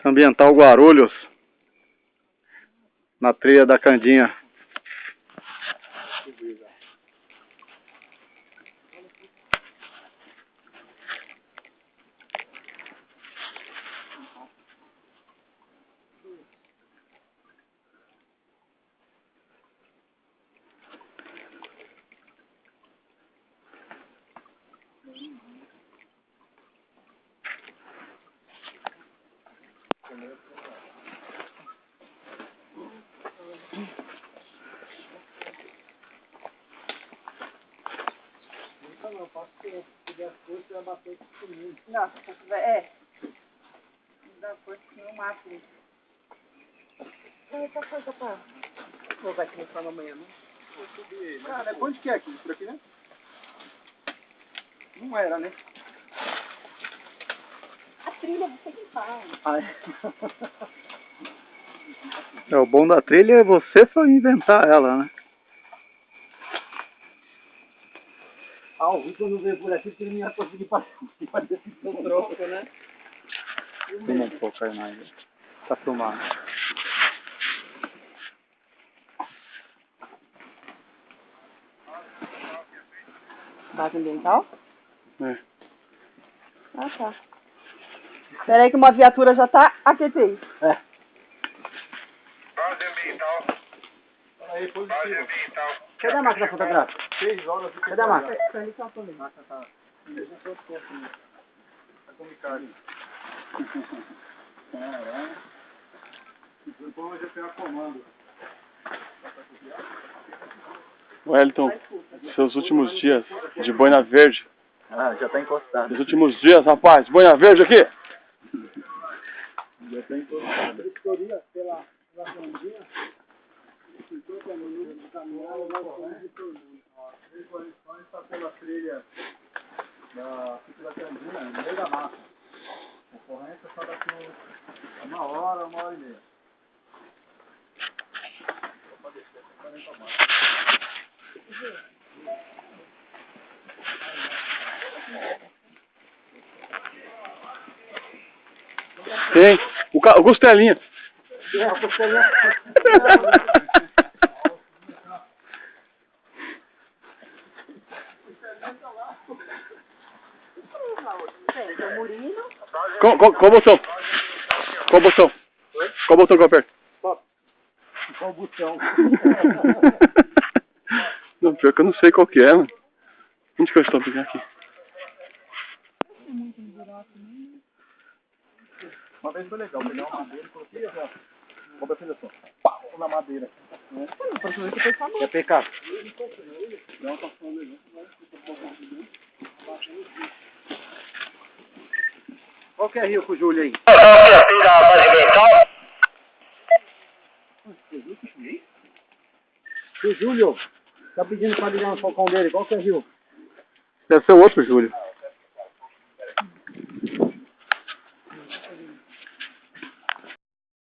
Ambiental Guarulhos, na trilha da Candinha. Não, posso ter. Se der força, vai bater comigo. Não, se tiver, não dá força que não mata isso. Não, tá coisa pra... Vou vai começar amanhã, não? Vou subir. Cara, onde que é aqui? Por aqui, né? Não era, né? A trilha você que faz. É, o bom da trilha é você foi inventar ela, né? O Vitor não veio por aqui porque ele não ia conseguir passar esse troco, né? Filma um pouco aí mais. Tá filmando. Base ambiental? É. Ah, tá. Espera aí que uma viatura já tá AQTI. É. Base ambiental. Aí, Base positivo. ambiental. Cadê a máquina fotográfica? 6 horas. Cadê a máquina? Tá ali que ela falou. Máquina tá. Tá com o Ricardo. Caramba. Depois eu já pegar comando. Wellington, seus últimos dias de boina verde. Ah, já tá encostado. Os últimos dias, rapaz, boina verde aqui. Já tá encostado. Vistoria pela Candinha. O caminhão, está pela trilha da Candinha, no meio da mata. A ocorrência só daqui uma hora e meia. Tem, o Costelinha. É, a costelinha. Tem o Murilo. Qual botão? Qual botão? Qual botão que eu aperto? Qual o botão? Não, pior que eu não sei qual que é, mano. Onde que eu estou pegando aqui? Uma vez foi legal, pegar uma madeira e coloquei assim, ó. Vamos fazer assim, pau, na madeira. Né? É pecado. Não, tá falando aí, qual que é rio com o Júlio aí? O Júlio tá pedindo pra ligar no falcão dele, qual que é rio? Deve ser o outro Júlio.